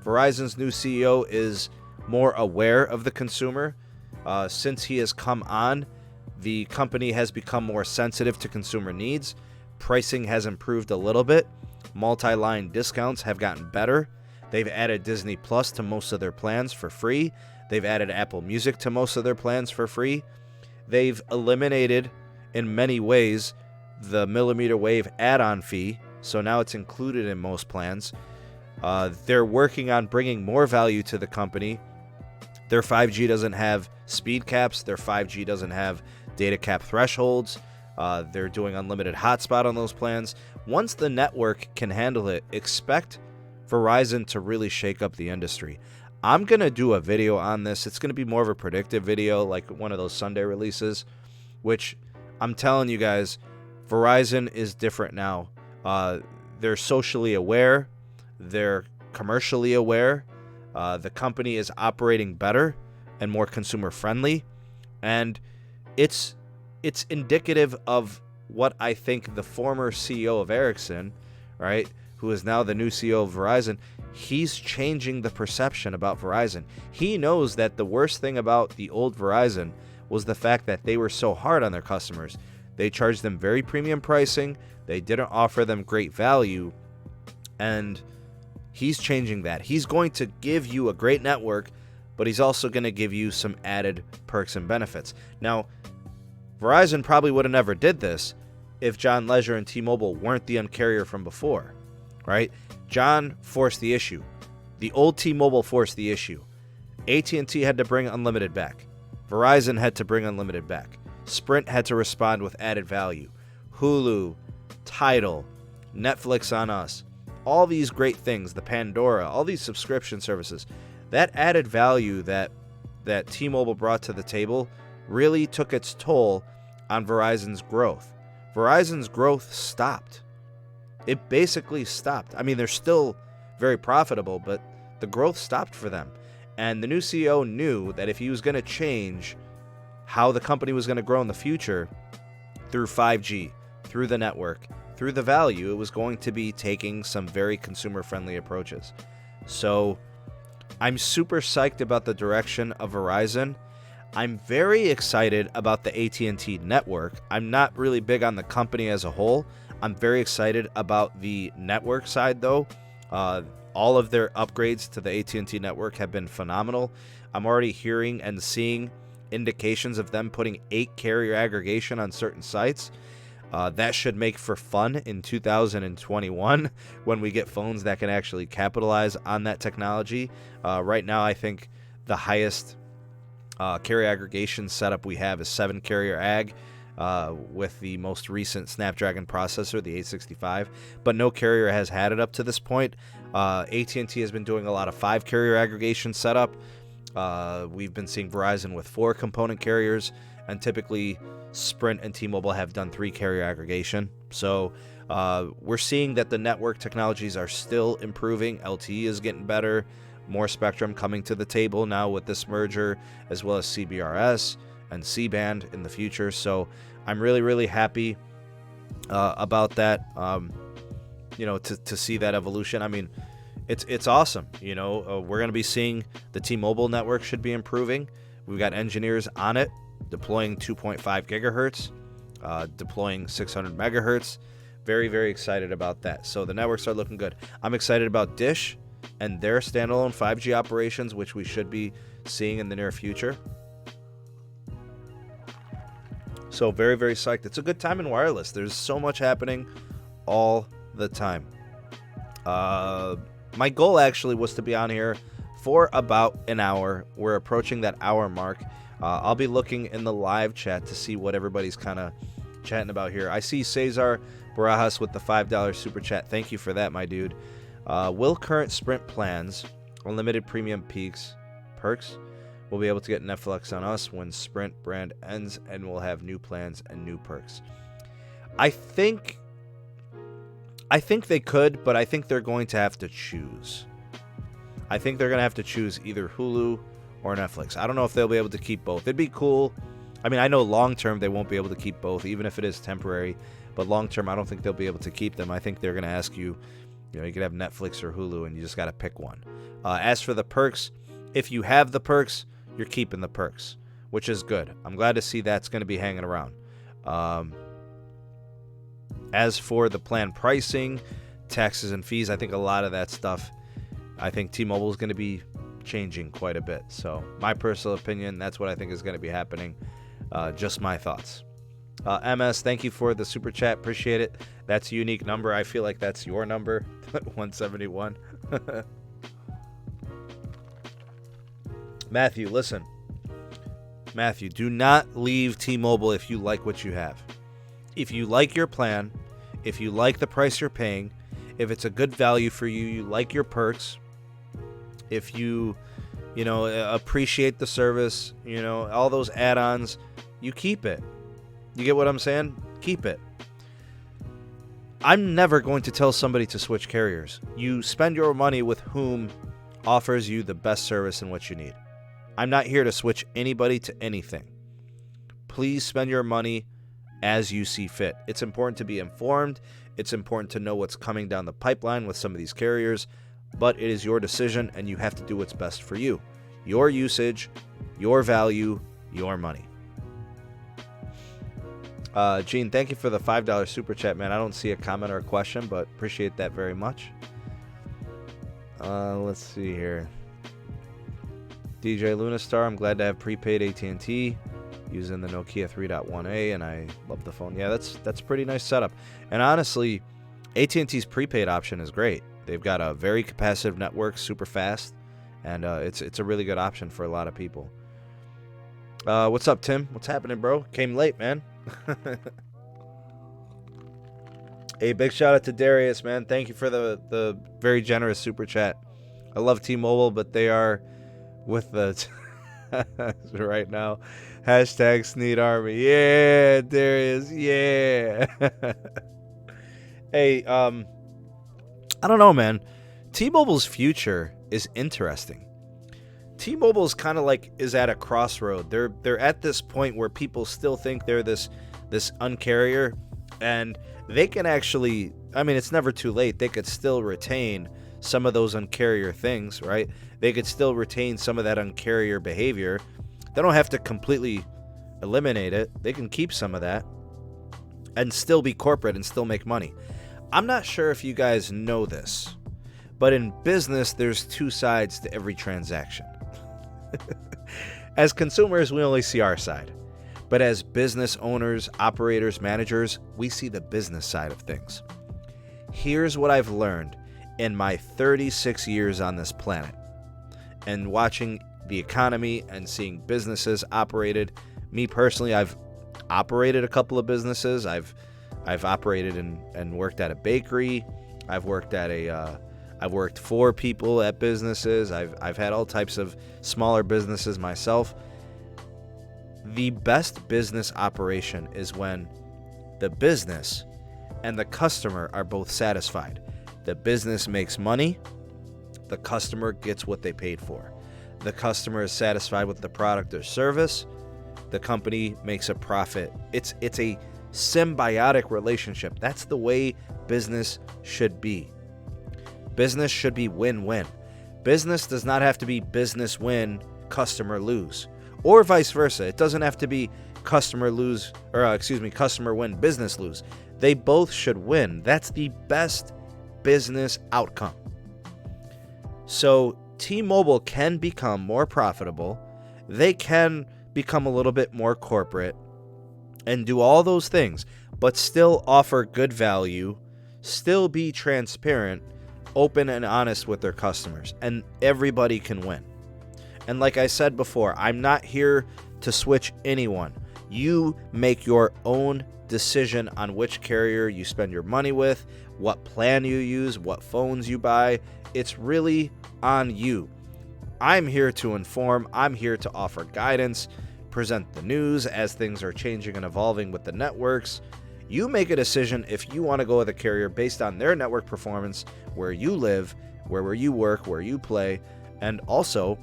Verizon's new CEO is more aware of the consumer. Since he has come on, the company has become more sensitive to consumer needs. Pricing has improved a little bit. Multi-line discounts have gotten better. They've added Disney Plus to most of their plans for free. They've added Apple Music to most of their plans for free. They've eliminated, in many ways, the millimeter wave add-on fee, so now it's included in most plans. They're working on bringing more value to the company. Their 5G doesn't have speed caps. Their 5G doesn't have data cap thresholds. They're doing unlimited hotspot on those plans. Once the network can handle it, expect Verizon to really shake up the industry. I'm going to do a video on this. It's going to be more of a predictive video, like one of those Sunday releases, which I'm telling you guys, Verizon is different now. They're socially aware. They're commercially aware. The company is operating better and more consumer friendly. And it's indicative of what I think the former CEO of Ericsson, right, who is now the new CEO of Verizon, he's changing the perception about Verizon. He knows that the worst thing about the old Verizon was the fact that they were so hard on their customers. They charged them very premium pricing. They didn't offer them great value. And he's changing that. He's going to give you a great network, but he's also going to give you some added perks and benefits. Now, Verizon probably would have never did this if John Legere and T-Mobile weren't the uncarrier from before, right? John forced the issue. The old T-Mobile forced the issue. AT&T had to bring unlimited back. Verizon had to bring unlimited back. Sprint had to respond with added value. Hulu, Tidal, Netflix on Us, all these great things, the Pandora, all these subscription services, that added value that T-Mobile brought to the table really took its toll on Verizon's growth. Verizon's growth stopped. It basically stopped. I mean, they're still very profitable, but the growth stopped for them. And the new CEO knew that if he was going to change how the company was going to grow in the future through 5G, through the network, through the value, it was going to be taking some very consumer-friendly approaches. So I'm super psyched about the direction of Verizon. I'm very excited about the AT&T network. I'm not really big on the company as a whole. I'm very excited about the network side, though. All of their upgrades to the AT&T network have been phenomenal. I'm already hearing and seeing indications of them putting 8 carrier aggregation on certain sites. That should make for fun in 2021 when we get phones that can actually capitalize on that technology. Right now, I think the highest carrier aggregation setup we have is 7 carrier ag with the most recent Snapdragon processor, the 865, but no carrier has had it up to this point. AT&T has been doing a lot of 5 carrier aggregation setup. We've been seeing Verizon with 4 component carriers, and typically Sprint and T-Mobile have done 3 carrier aggregation. So we're seeing that the network technologies are still improving. LTE is getting better, more spectrum coming to the table now with this merger, as well as CBRS and C-band in the future. So I'm really, really happy about that. To see that evolution. I mean, it's awesome. We're going to be seeing the T-Mobile network should be improving. We've got engineers on it deploying 2.5 gigahertz, deploying 600 megahertz. Very, very excited about that. So the networks are looking good. I'm excited about Dish and their standalone 5G operations, which we should be seeing in the near future. So very, very psyched. It's a good time in wireless. There's so much happening all the time. My goal actually was to be on here for about an hour. We're approaching that hour mark. I'll be looking in the live chat to see what everybody's kind of chatting about here. I see Cesar Barajas with the $5 super chat. Thank you for that, my dude. Will current Sprint plans, unlimited premium perks, will be able to get Netflix on us when Sprint brand ends, and we'll have new plans and new perks? I think they could, but I think they're going to have to choose. I think they're going to have to choose either Hulu or Netflix. I don't know if they'll be able to keep both. It'd be cool. I mean, I know long-term they won't be able to keep both, even if it is temporary. But long-term, I don't think they'll be able to keep them. I think they're going to ask you, you could have Netflix or Hulu, and you just got to pick one. As for the perks, if you have the perks, you're keeping the perks, which is good. I'm glad to see that's going to be hanging around. As for the plan pricing, taxes and fees, I think a lot of that stuff, I think T-Mobile is going to be changing quite a bit. So my personal opinion, that's what I think is going to be happening. Just my thoughts. MS, thank you for the super chat. Appreciate it. That's a unique number. I feel like that's your number, 171. Matthew, listen. Matthew, do not leave T-Mobile if you like what you have. If you like your plan, if you like the price you're paying, if it's a good value for you, you like your perks, if you appreciate the service, all those add-ons, you keep it. You get what I'm saying? Keep it. I'm never going to tell somebody to switch carriers. You spend your money with whom offers you the best service and what you need. I'm not here to switch anybody to anything. Please spend your money as you see fit. It's important to be informed. It's important to know what's coming down the pipeline with some of these carriers, but it is your decision and you have to do what's best for you. Your usage, your value, your money. Gene, thank you for the $5 super chat, man. I don't see a comment or a question, but appreciate that very much. Let's see here. DJ Lunastar, I'm glad to have prepaid AT&T using the Nokia 3.1A, and I love the phone. Yeah, that's a pretty nice setup. And honestly, AT&T's prepaid option is great. They've got a very capacitive network, super fast, and it's a really good option for a lot of people. What's up, Tim? What's happening, bro? Came late, man. Hey, big shout out to Darius, man. Thank you for the very generous super chat. I love T-Mobile, but they are with the right now. Hashtag Sneed Army. Yeah, Darius. Yeah. Hey, I don't know, man. T-Mobile's future is interesting. T-Mobile's kind of like is at a crossroad. They're at this point where people still think they're this uncarrier, and they can actually, I mean, it's never too late. They could still retain some of those uncarrier things, right? They could still retain some of that uncarrier behavior. They don't have to completely eliminate it. They can keep some of that and still be corporate and still make money. I'm not sure if you guys know this, but in business, there's two sides to every transaction. As consumers, we only see our side. But as business owners, operators, managers, we see the business side of things. Here's what I've learned in my 36 years on this planet and watching the economy and seeing businesses operated. Me personally, I've operated a couple of businesses. I've operated and worked at a bakery. I've worked for people at businesses. I've had all types of smaller businesses myself. The best business operation is when the business and the customer are both satisfied. The business makes money. The customer gets what they paid for. The customer is satisfied with the product or service. The company makes a profit. It's a symbiotic relationship. That's the way business should be. Business should be win-win. Business does not have to be business win, customer lose, or vice versa. It doesn't have to be customer win, business lose. They both should win. That's the best business outcome. So T-Mobile can become more profitable. They can become a little bit more corporate and do all those things, but still offer good value, still be transparent, open and honest with their customers, and everybody can win. And like I said before, I'm not here to switch anyone. You make your own decision on which carrier you spend your money with, what plan you use, what phones you buy. It's really on you. I'm here to inform. I'm here to offer guidance, present the news as things are changing and evolving with the networks. You make a decision if you want to go with a carrier based on their network performance, where you live, where you work, where you play, and also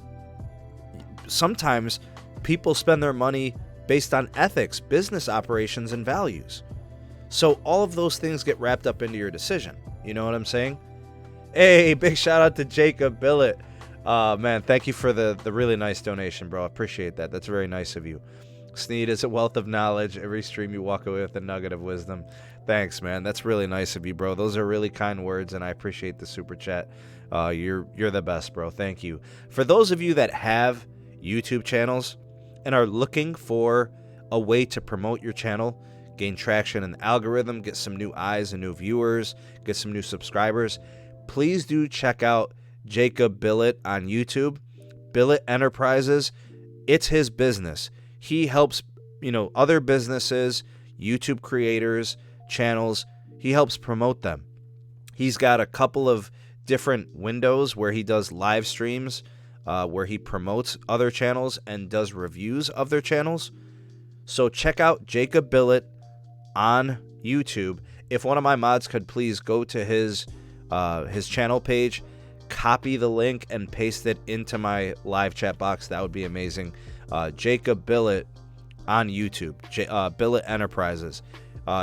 sometimes people spend their money based on ethics, business operations, and values. So all of those things get wrapped up into your decision. You know what I'm saying? Hey, big shout out to Jacob Billet. Man, thank you for the really nice donation, bro. I appreciate that. That's very nice of you. Sneed is a wealth of knowledge. Every stream you walk away with a nugget of wisdom. Thanks, man. That's really nice of you, bro. Those are really kind words, and I appreciate the super chat. You're the best, bro. Thank you. For those of you that have YouTube channels and are looking for a way to promote your channel, gain traction in the algorithm, get some new eyes and new viewers, get some new subscribers, please do check out Jacob Billet on YouTube. Billet Enterprises, it's his business. He helps, other businesses, YouTube creators, channels. He helps promote them. He's got a couple of different windows where he does live streams, where he promotes other channels and does reviews of their channels. So check out Jacob Billet on YouTube. If one of my mods could please go to his channel page, copy the link and paste it into my live chat box, that would be amazing. Jacob Billet on YouTube, Billet Enterprises.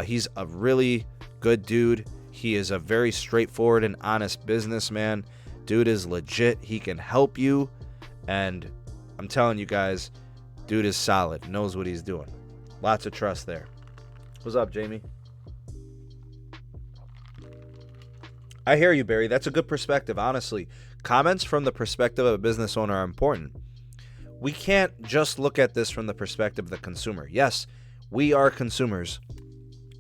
He's a really good dude. He is a very straightforward and honest businessman. Dude is legit. He can help you. And I'm telling you guys, dude is solid. Knows what he's doing. Lots of trust there. What's up, Jamie? I hear you, Barry. That's a good perspective, honestly. Comments from the perspective of a business owner are important. We can't just look at this from the perspective of the consumer. Yes, we are consumers.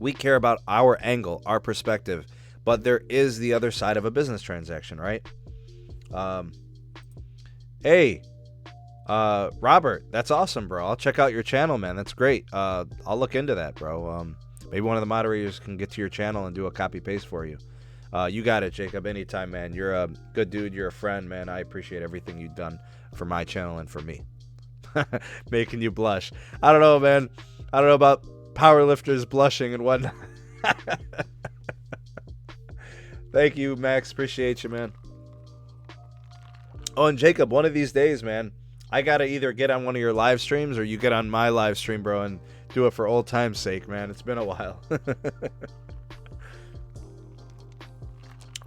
We care about our angle, our perspective, but there is the other side of a business transaction, right? Hey, Robert, that's awesome, bro. I'll check out your channel, man. That's great. I'll look into that, bro. Maybe one of the moderators can get to your channel and do a copy paste for you. You got it, Jacob. Anytime, man. You're a good dude. You're a friend, man. I appreciate everything you've done for my channel and for me. Making you blush. I don't know, man. I don't know about powerlifters blushing and whatnot. Thank you, Max. Appreciate you, man. Oh, and Jacob, one of these days, man, I got to either get on one of your live streams or you get on my live stream, bro, and do it for old time's sake, man. It's been a while.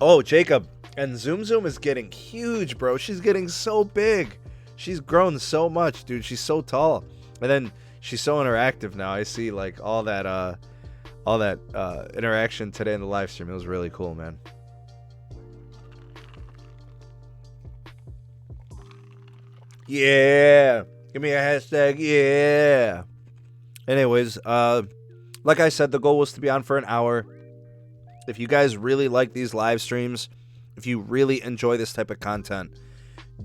Oh, Jacob. And Zoom is getting huge, bro. She's getting so big. She's grown so much, dude. She's so tall. And then she's so interactive now. I see like all that interaction today in the live stream. It was really cool, man. Yeah. Give me a hashtag. Yeah. Anyways, like I said, the goal was to be on for an hour. If you guys really like these live streams, if you really enjoy this type of content,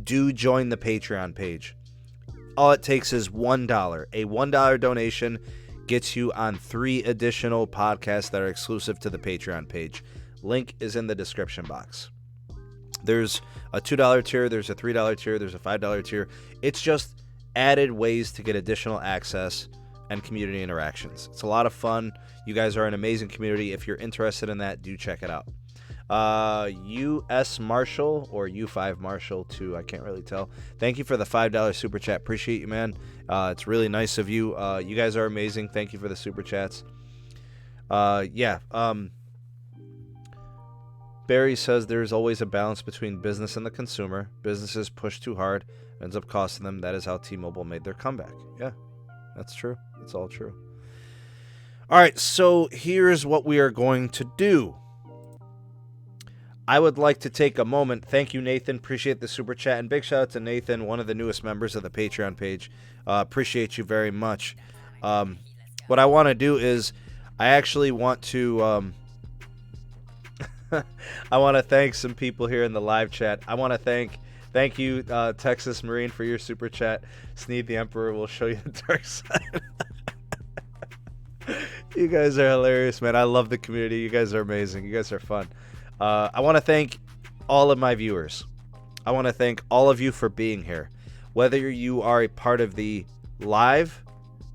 do join the Patreon page. All it takes is $1. A $1 donation gets you on 3 additional podcasts that are exclusive to the Patreon page. Link is in the description box. There's a $2 tier, there's a $3 tier, there's a $5 tier. It's just added ways to get additional access and community interactions. It's a lot of fun. You guys are an amazing community. If you're interested in that, do check it out. US Marshall or U5 Marshall too, I can't really tell. Thank you for the $5 super chat. Appreciate you, man. It's really nice of you. You guys are amazing. Thank you for the super chats. Barry says there's always a balance between business and the consumer. Businesses push too hard, ends up costing them. That is how T-Mobile made their comeback. Yeah, that's true. It's all true. All right, so here's what we are going to do. I would like to take a moment. Thank you, Nathan. Appreciate the super chat. And big shout out to Nathan, one of the newest members of the Patreon page. Appreciate you very much. What I want to do is I actually want to I want to thank some people here in the live chat. I want to thank you, Texas Marine, for your super chat. Sneed the Emperor will show you the dark side. You guys are hilarious, man. I love the community. You guys are amazing. You guys are fun. I want to thank all of my viewers. I want to thank all of you for being here. Whether you are a part of the live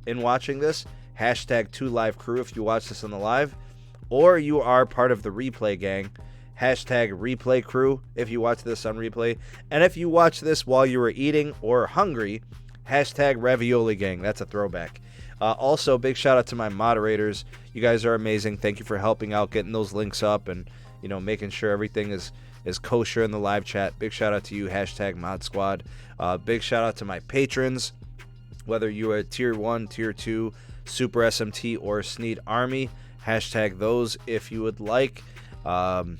in watching this, hashtag 2LiveCrew if you watch this on the live, or you are part of the replay gang, hashtag replay crew if you watch this on replay. And if you watch this while you were eating or hungry, hashtag ravioli gang. That's a throwback. Also, big shout out to my moderators. You guys are amazing. Thank you for helping out, getting those links up, and making sure everything is kosher in the live chat. Big shout out to you, hashtag Mod Squad. Big shout out to my patrons, whether you are tier 1, tier 2, Super SMT, or Sneed Army. Hashtag those if you would like. Trying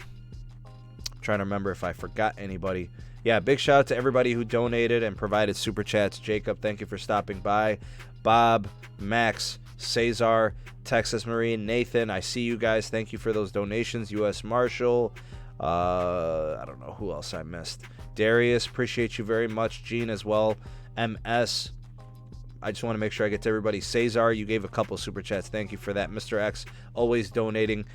to remember if I forgot anybody. Yeah, big shout out to everybody who donated and provided super chats. Jacob, thank you for stopping by. Bob, Max, Cesar, Texas Marine, Nathan, I see you guys. Thank you for those donations. US Marshall. I don't know who else I missed. Darius, appreciate you very much. Gene as well. MS. I just want to make sure I get to everybody. Cesar, you gave a couple super chats. Thank you for that. Mr. X, always donating.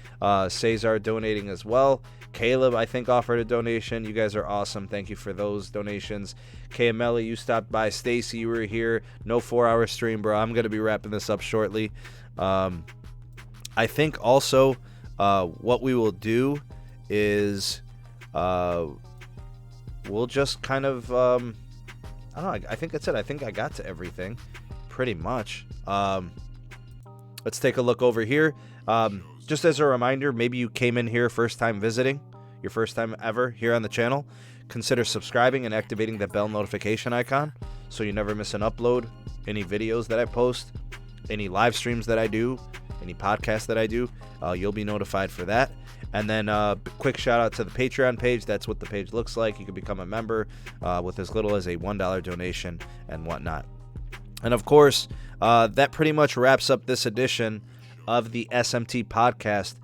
Cesar donating as well. Caleb, I think, offered a donation. You guys are awesome. Thank you for those donations. KML, you stopped by. Stacey, you were here. No 4-hour stream, bro. I'm going to be wrapping this up shortly. I think also what we will do is we'll just kind of... I don't know. I think that's it. I think I got to everything pretty much. Let's take a look over here. Just as a reminder, maybe you came in here first time visiting, your first time ever here on the channel. Consider subscribing and activating the bell notification icon so you never miss an upload, any videos that I post, any live streams that I do, any podcasts that I do. You'll be notified for that. And then quick shout out to the Patreon page. That's what the page looks like. You can become a member with as little as a $1 donation and whatnot. And of course, that pretty much wraps up this edition of the SMT Podcast.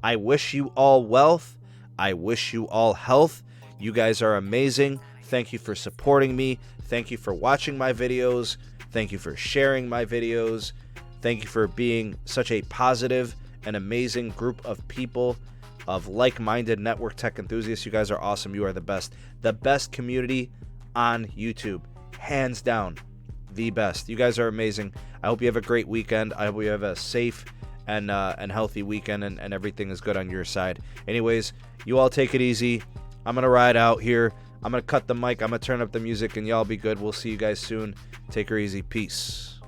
I wish you all wealth. I wish you all health. You guys are amazing. Thank you for supporting me. Thank you for watching my videos. Thank you for sharing my videos. Thank you for being such a positive an amazing group of people, of like-minded network tech enthusiasts. You guys are awesome. You are the best. The best community on YouTube. Hands down, the best. You guys are amazing. I hope you have a great weekend. I hope you have a safe and healthy weekend, and everything is good on your side. Anyways, you all take it easy. I'm going to ride out here. I'm going to cut the mic. I'm going to turn up the music, and y'all be good. We'll see you guys soon. Take her easy. Peace.